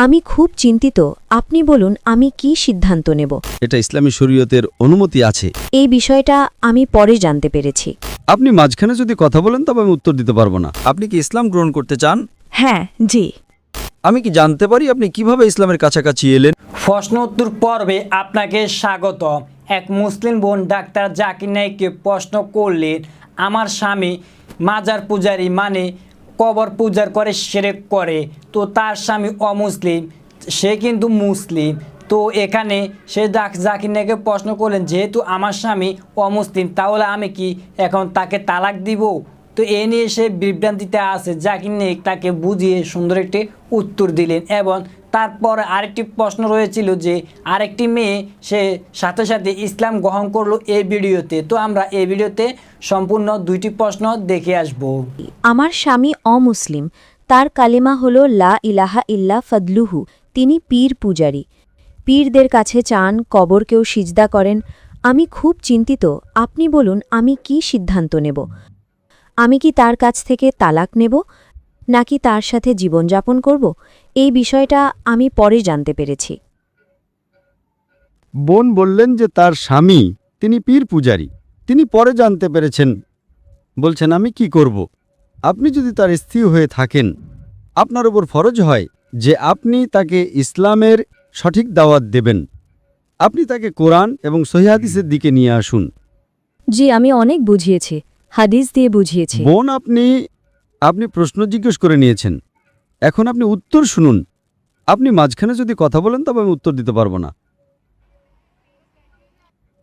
আমি খুব চিন্তিত। আপনি বলুন আমি কি সিদ্ধান্ত নেব। এটা ইসলামী শরীয়তের অনুমতি আছে। এই বিষয়টা আমি পরে জানতে পেরেছি। আপনি মাঝখানে যদি কথা বলেন তবে আমি উত্তর দিতে পারবো না। আপনি কি ইসলাম গ্রহণ করতে চান? হ্যাঁ, জি। আমি কি জানতে পারি আপনি কিভাবে ইসলামের কাছাকাছি এলেন? প্রশ্ন উত্তর পর্বে আপনাকে স্বাগত। এক মুসলিম বোন ডাক্তার জাকির নায়েককে প্রশ্ন করলেন, আমার স্বামী মাজার পূজারি মানে কবর পূজার করে শিরক করে, তো তার স্বামী অমুসলিম, সে কিন্তু মুসলিম। তো এখানে সে জাকির নায়েককে প্রশ্ন করলেন, যেহেতু আমার স্বামী অমুসলিম তাহলে আমি কি এখন তাকে তালাক দিব? তো এ নিয়ে সে বিভ্রান্তিতে আছে। জাকির নায়েক তাকে বুঝিয়ে সুন্দর একটি উত্তর দিলেন এবং তারপর আরেকটি প্রশ্ন রয়েছিল যে আরেকটি মেয়ে সে সাথে সাথে ইসলাম গ্রহণ করলো এই ভিডিওতে। তো আমরা এই ভিডিওতে সম্পূর্ণ দুইটি প্রশ্ন দেখে আসব। আমার স্বামী অমুসলিম, তার কালেমা হলো লা ইলাহা ইল্লা ফাদলুহু। তিনি পীর পূজারী, পীরদের কাছে চান, কবরকেও সিজদা করেন। আমি খুব চিন্তিত। আপনি বলুন আমি কি সিদ্ধান্ত নেব। আমি কি তার কাছ থেকে তালাক নেব নাকি তার সাথে জীবনযাপন করব? এই বিষয়টা আমি পরে জানতে পেরেছি। বোন বললেন যে তার স্বামী তিনি পীর পূজারী, তিনি পরে জানতে পেরেছেন। বলছেন আমি কি করব? আপনি যদি তার স্ত্রী হয়ে থাকেন, আপনার উপর ফরজ হয় যে আপনি তাকে ইসলামের সঠিক দাওয়াত দেবেন। আপনি তাকে কোরআন এবং সহিহ হাদিসের দিকে নিয়ে আসুন। জি, আমি অনেক বুঝিয়েছি, হাদিস দিয়ে বুঝিয়েছি। বোন আপনি প্রশ্ন জিজ্ঞেস করে নিয়েছেন, এখন আপনি উত্তর শুনুন। আপনি মাঝখানে যদি কথা বলেন তবে আমি উত্তর দিতে পারবো না।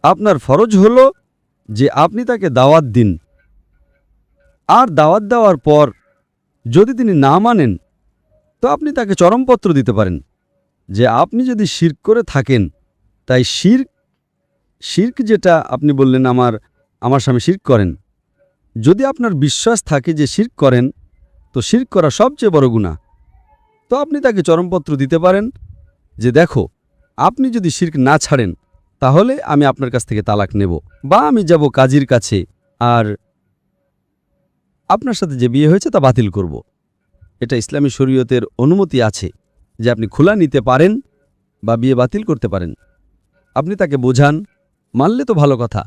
আপনার ফরজ হলো যে আপনি তাকে দাওয়াত দিন, আর দাওয়াত দেওয়ার পর যদি তিনি না মানেন তো আপনি তাকে চরমপত্র দিতে পারেন যে আপনি যদি শিরক করে থাকেন, তাই শিরক যেটা আপনি বললেন আমার স্বামী শিরক করেন, যদি আপনার বিশ্বাস থাকে যে শিরক করেন তো শিরক করা সবচেয়ে বড় গুনাহ, তো আপনি তাকে চরমপত্র দিতে পারেন যে দেখো আপনি যদি শিরক না ছাড়েন তাহলে আমি আপনার কাছ থেকে তালাক নেব, বা আমি যাব কাজীর কাছে আর আপনার সাথে যে বিয়ে হয়েছে তা বাতিল করব। এটা ইসলামী শরীয়তের অনুমতি আছে যে আপনি খোলা নিতে পারেন বা বিয়ে বাতিল করতে পারেন। আপনি তাকে বোঝান, মানলে তো ভালো কথা,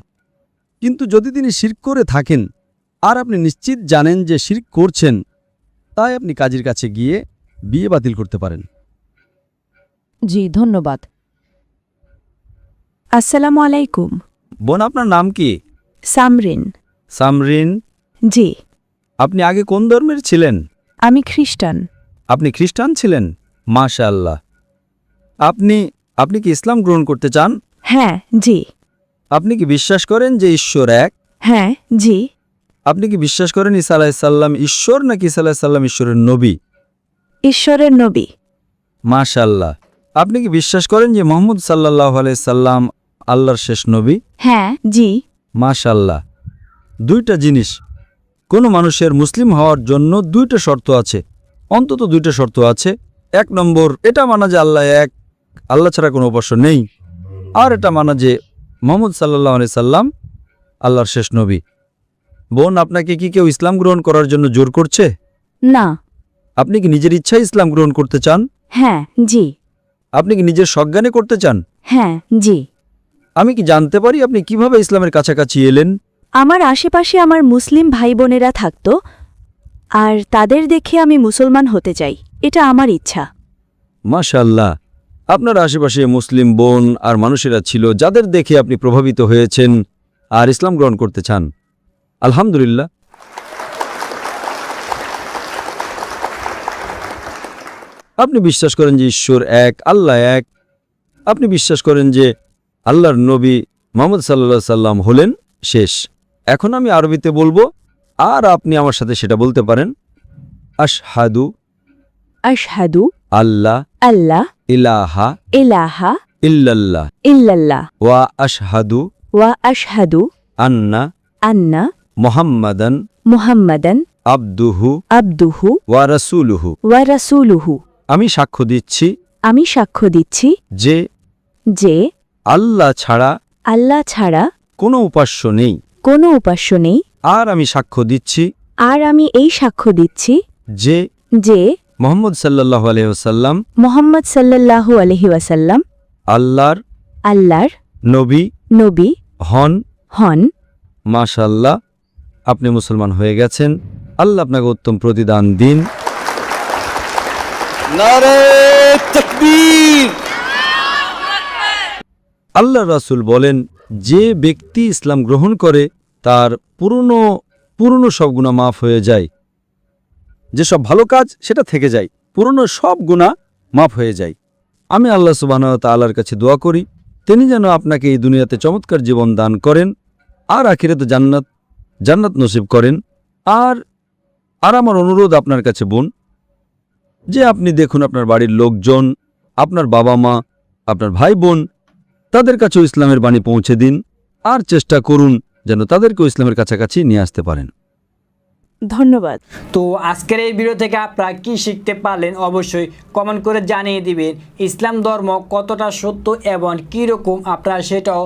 কিন্তু যদি তিনি শিরক করে থাকেন আর আপনি নিশ্চিত জানেন যে শিরক করছেন, তাই আপনি কাজীর কাছে গিয়ে বিয়ে বাতিল করতে পারেন। জি, ধন্যবাদ। আসসালামু আলাইকুম। বোন আপনার নাম কি? সামরিন। সামরিন, জি। আপনি আগে কোন ধর্মের ছিলেন? আমি খ্রিস্টান। আপনি খ্রিস্টান ছিলেন? মাশাআল্লাহ। আপনি কি ইসলাম গ্রহণ করতে চান? হ্যাঁ, জি। আপনি কি বিশ্বাস করেন যে ঈশ্বর এক? হ্যাঁ, জি। আপনি কি বিশ্বাস করেন ঈসা আলাইহিস সালাম ঈশ্বর নাকি ঈসা আলাইহিস সালাম ঈশ্বরের নবী? ঈশ্বরের নবী। মাশাআল্লাহ। আপনি কি বিশ্বাস করেন যে মুহাম্মদ সাল্লাল্লাহু আলাইহি সাল্লাম আল্লাহর শেষ নবী? হ্যাঁ, জি। মাশাআল্লাহ। দুইটা জিনিস, কোনো মানুষের মুসলিম হওয়ার জন্য দুইটা শর্ত আছে, অন্তত দুইটা শর্ত আছে। এক নম্বর, এটা মানা যে আল্লাহ এক, আল্লাহ ছাড়া কোনো উপাস্য নেই। আর এটা মানা যে মুহাম্মদ সাল্লাল্লাহু আলাইহি সাল্লাম আল্লাহর শেষ নবী। বোন, আপনাকে কি কেউ ইসলাম গ্রহণ করার জন্য জোর করছে? না। আপনি কি নিজের ইচ্ছায় ইসলাম গ্রহণ করতে চান? হ্যাঁ, জি। আপনি কি নিজের সজ্ঞানে করতে চান? হ্যাঁ, জি। আমি কি জানতে পারি আপনি কিভাবে ইসলামের কাছাকাছি এলেন? আমার আশেপাশে আমার মুসলিম ভাই বোনেরা থাকত, আর তাদের দেখে আমি মুসলমান হতে চাই। এটা আমার ইচ্ছা। মাশাআল্লাহ। আপনার আশেপাশে মুসলিম বোন আর মানুষেরা ছিল যাদের দেখে আপনি প্রভাবিত হয়েছেন আর ইসলাম গ্রহণ করতে চান। আলহামদুলিল্লাহ। আপনি বিশ্বাস করেন যে ঈশ্বর এক, আল্লাহ এক। আপনি বিশ্বাস করেন যে আল্লাহর নবী মুহাম্মদ সাল্লাল্লাহু আলাইহি সাল্লাম হলেন শেষ। এখন আমি আরবিতে বলবো আর আপনি আমার সাথে সেটা বলতে পারেন। আশহাদু আশহাদু আল্লাহ আল্লাহ ইলাহা ইলাহা ইল্লাল্লাহ ইল্লাল্লাহ ওয়া আশহাদু ওয়া আশহাদু আন্না আন্না মুহাম্মাদান মুহাম্মাদান আবদুহু আবদুহু ওয়া রাসূলুহু। ওয়া রাসূলুহু। আমি সাক্ষ্য দিচ্ছি আমি সাক্ষ্য দিচ্ছি যে আল্লাহ ছাড়া কোনো উপাস্য নেই। কোনো উপাস্য নেই। আর আমি সাক্ষ্য দিচ্ছি আর আমি এই সাক্ষ্য দিচ্ছি যে যে মোহাম্মদ সাল্লাল্লাহু আলাইহি ওয়াসাল্লাম মোহাম্মদ সাল্লাল্লাহু আলহি ওয়াসাল্লাম আল্লাহর আল্লাহর নবী নবী হন। হন। মাশাআল্লাহ, আপনি মুসলমান হয়ে গেছেন। আল্লাহ আপনাকে উত্তম প্রতিদান দিন। আল্লাহ রাসূল বলেন, যে ব্যক্তি ইসলাম গ্রহণ করে তার পুরনো সব গুনাহ মাফ হয়ে যায়। যেসব ভালো কাজ সেটা থেকে যায়, পুরনো সব গুনাহ মাফ হয়ে যায়। আমি আল্লাহ সুবহানাহু ওয়া তাআলার কাছে দোয়া করি তিনি যেন আপনাকে এই দুনিয়াতে চমৎকার জীবন দান করেন আর আখিরাতে জান্নাত নসিব করেন। আর আমার অনুরোধ আপনার কাছে বোন, যে আপনি দেখুন আপনার বাড়ির লোকজন, আপনার বাবা মা, আপনার ভাই বোন, তাদের কাছেও ইসলামের বাণী পৌঁছে দিন আর চেষ্টা করুন যেন তাদেরকেও ইসলামের কাছাকাছি নিয়ে আসতে পারেন। ধন্যবাদ। তো আজকের এই ভিডিও থেকে আপনারা কি শিখতে পারলেন অবশ্যই কমেন্ট করে জানিয়ে দিবেন। ইসলাম ধর্ম কতটা সত্য এবং কীরকম আপনারা সেটাও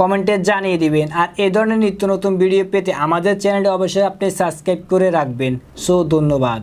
কমেন্টে জানিয়ে দিবেন। আর এই ধরনের নিত্য নতুন ভিডিও পেতে আমাদের চ্যানেলটি অবশ্যই আপনি সাবস্ক্রাইব করে রাখবেন। সো ধন্যবাদ।